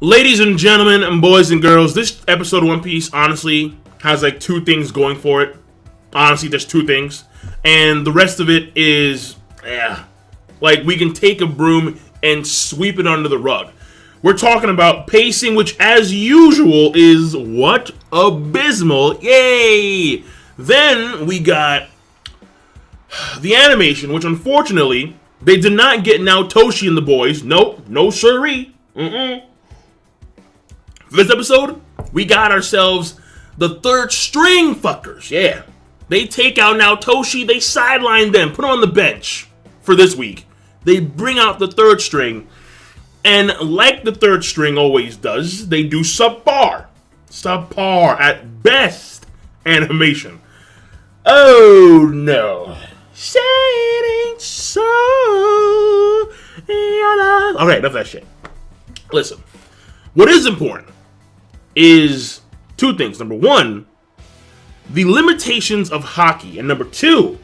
Ladies and gentlemen and boys and girls, this episode of One Piece honestly has like two things going for it. Honestly, there's two things. And the rest of it is, like we can take a broom and sweep it under the rug. We're talking about pacing, which as usual is what? Abysmal. Yay! Then we got the animation, which unfortunately, they did not get Naotoshi and the boys. Nope, no siree. For this episode, we got ourselves the third string fuckers. Yeah. They take out Naotoshi, they sideline them, put them on the bench for this week. They bring out the third string, and like the third string always does, they do subpar at best animation. Oh no. Say it ain't so. Okay, enough of that shit. Listen, what is important is two things. Number one, the limitations of hockey. And number two,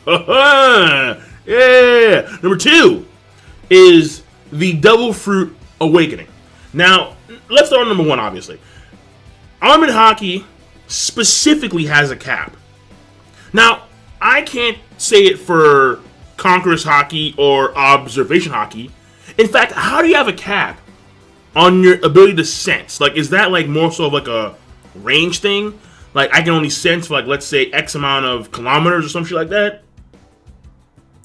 number two is the Devil Fruit Awakening. Now, let's start on number one, obviously. Armored Hockey specifically has a cap. Now, I can't say it for Conqueror's Hockey or Observation Hockey. In fact, how do you have a cap on your ability to sense? Like, is that like more so of like a range thing? Like, I can only sense for like, let's say X amount of kilometers or some shit like that?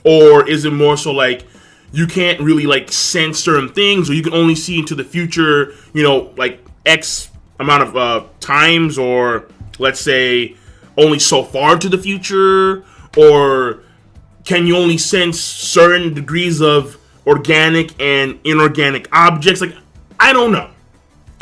Or is it more so like you can't really like sense certain things, or you can only see into the future, you know, like X amount of times, or let's say only so far to the future? Or can you only sense certain degrees of organic and inorganic objects? Like, I don't know.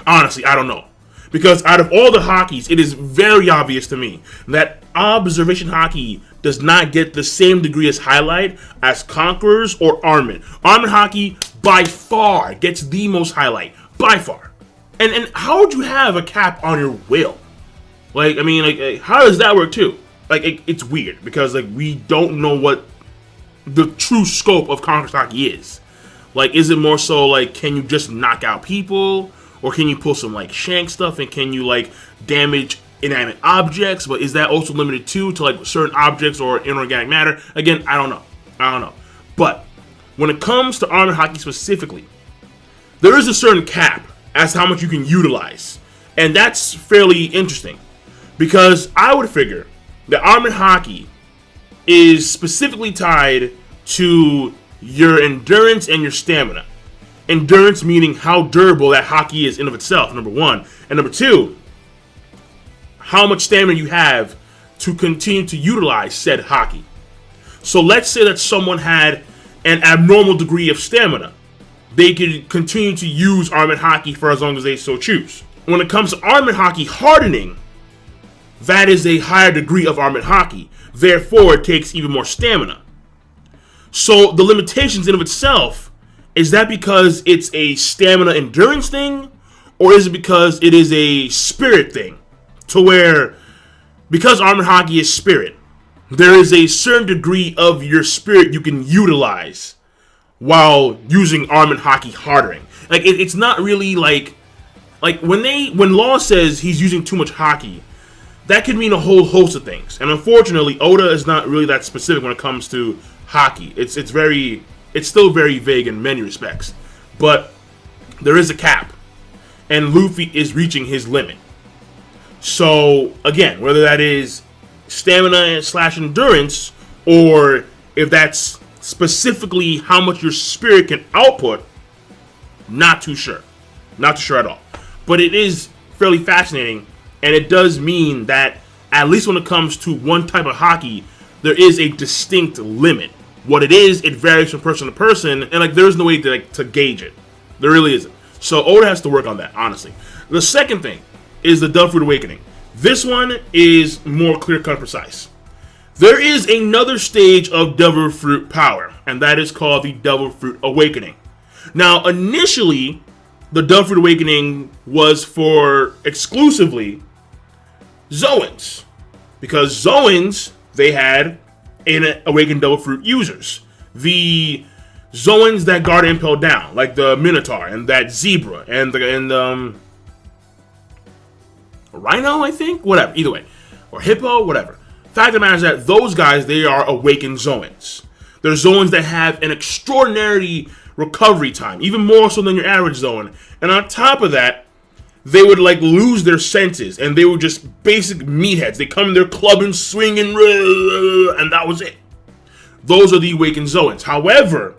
Honestly, I don't know. Because out of all the hockeys, it is very obvious to me that Observation Hockey does not get the same degree as highlight as Conquerors or Armored. Armored Hockey, by far, gets the most highlight. By far. And how would you have a cap on your will? Like, I mean, like, how does that work too? Like, it's weird. Because, like, we don't know what the true scope of Conquerors Hockey is. Like, is it more so, like, can you just knock out people? Or can you pull some, like, shank stuff? And can you, like, damage inanimate objects? But is that also limited to like, certain objects or inorganic matter? Again, I don't know. But when it comes to Armored Hockey specifically, there is a certain cap as to how much you can utilize. And that's fairly interesting. Because I would figure that Armored Hockey is specifically tied to your endurance and your stamina. Endurance meaning how durable that hockey is in of itself, number one. And number two, how much stamina you have to continue to utilize said hockey. So let's say that someone had an abnormal degree of stamina. They could continue to use Armored Hockey for as long as they so choose. When it comes to Armored Hockey hardening, that is a higher degree of Armored Hockey. Therefore, it takes even more stamina. So the limitations in of itself, is that because it's a stamina endurance thing? Or is it because it is a spirit thing? To where, because Armored Hockey is spirit, there is a certain degree of your spirit you can utilize while using Armored Hockey hardening. Like, it's not really like when Law says he's using too much hockey, that could mean a whole host of things. And unfortunately, Oda is not really that specific when it comes to hockey. It's still very vague in many respects. But there is a cap. And Luffy is reaching his limit. So, again, whether that is stamina / endurance, or if that's specifically how much your spirit can output, not too sure. Not too sure at all. But it is fairly fascinating, and it does mean that, at least when it comes to one type of hockey, there is a distinct limit. What it is, it varies from person to person, and like there's no way to gauge it. There really isn't. So Oda has to work on that, honestly. The second thing is the Devil Fruit Awakening. This one is more clear-cut and precise. There is another stage of Devil Fruit power, and that is called the Devil Fruit Awakening. Now, initially, the Devil Fruit Awakening was for exclusively Zoans, because Zoans, they had awakened Devil Fruit users. The Zoans that guard impel down, like the Minotaur and that Zebra and Rhino, I think? Whatever, either way. Or Hippo, whatever. Fact of the matter is that those guys, they are awakened Zoans. They're Zoans that have an extraordinary recovery time, even more so than your average Zoan. And on top of that, they would like lose their senses, and they were just basic meatheads. They come in there clubbing, swinging, and that was it. Those are the awakened Zoans. However,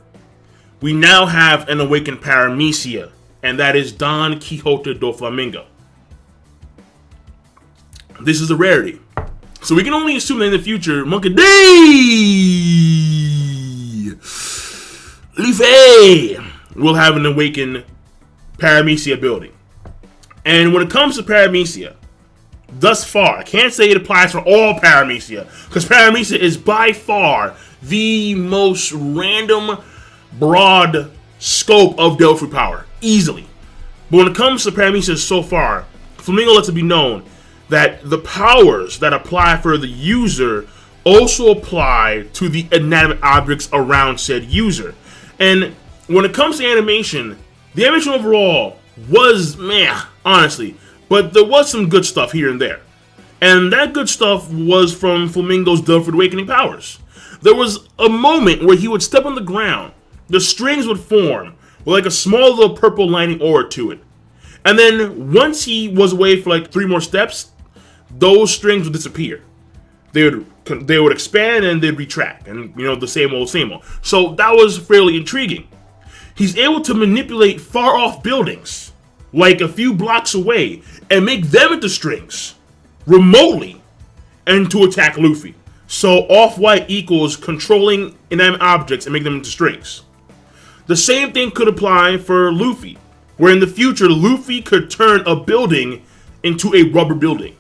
we now have an awakened Paramecia, and that is Don Quixote Doflamingo. This is a rarity. So we can only assume that in the future, Monkey D! Luffy will have an awakened Paramecia ability. And when it comes to Paramecia, thus far, I can't say it applies for all Paramecia, because Paramecia is by far the most random, broad scope of Devil Fruit power, easily. But when it comes to Paramecia so far, Flamingo lets it be known that the powers that apply for the user also apply to the inanimate objects around said user. And when it comes to animation, the animation overall was meh, honestly, but there was some good stuff here and there. And that good stuff was from Flamingo's Devil Fruit Awakening powers. There was a moment where he would step on the ground, the strings would form with like a small little purple lining aura to it. And then once he was away for like 3 more steps, those strings would disappear. They would expand and they'd retract, and you know, the same old, same old. So that was fairly intriguing. He's able to manipulate far off buildings, like a few blocks away, and make them into strings remotely, and to attack Luffy. So off-white equals controlling inanimate objects and make them into strings. The same thing could apply for Luffy, where in the future Luffy could turn a building into a rubber building.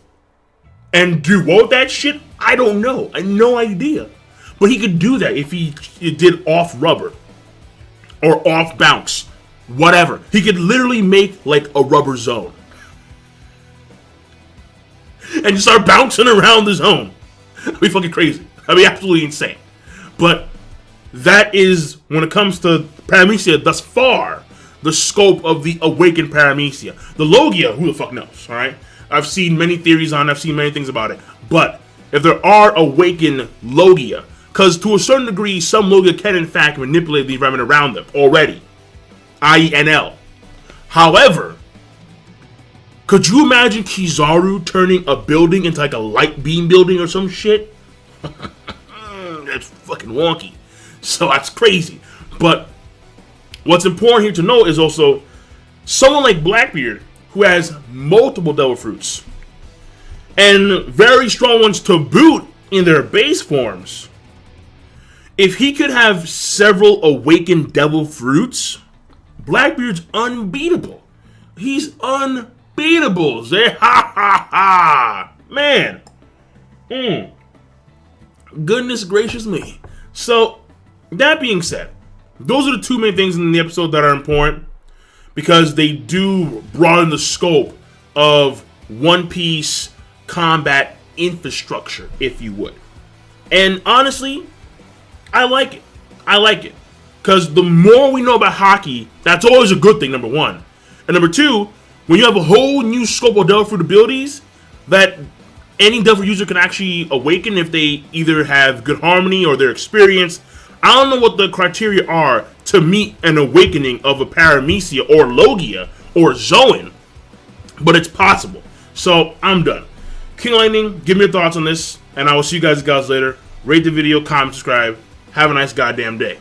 And do what with that shit? I don't know. I have no idea. But he could do that if he did off rubber or off bounce, whatever. He could literally make like a rubber zone and just start bouncing around the zone. That'd be fucking crazy. That'd be absolutely insane. But that is, when it comes to Paramecia thus far, the scope of the awakened Paramecia. The Logia, who the fuck knows, alright? I've seen many theories on it, I've seen many things about it. But if there are awakened Logia, because to a certain degree, some Logia can in fact manipulate the environment around them already, i.e. NL. However, could you imagine Kizaru turning a building into like a light beam building or some shit? That's fucking wonky. So that's crazy. But what's important here to know is also someone like Blackbeard, who has multiple Devil Fruits, and very strong ones to boot in their base forms. If he could have several awakened Devil Fruits, Blackbeard's unbeatable. He's unbeatable. Say ha ha ha. Man. Goodness gracious me. So, that being said, those are the 2 main things in the episode that are important, because they do broaden the scope of One Piece combat infrastructure, if you would. And honestly, I like it. I like it. Because the more we know about hockey, that's always a good thing, number 1. And number 2, when you have a whole new scope of Devil Fruit abilities that any Devil Fruit user can actually awaken if they either have good harmony or their experience. I don't know what the criteria are to meet an awakening of a Paramecia or Logia or Zoan, but it's possible. So I'm done. King Lightning, give me your thoughts on this, and I will see you guys later. Rate the video, comment, subscribe. Have a nice goddamn day.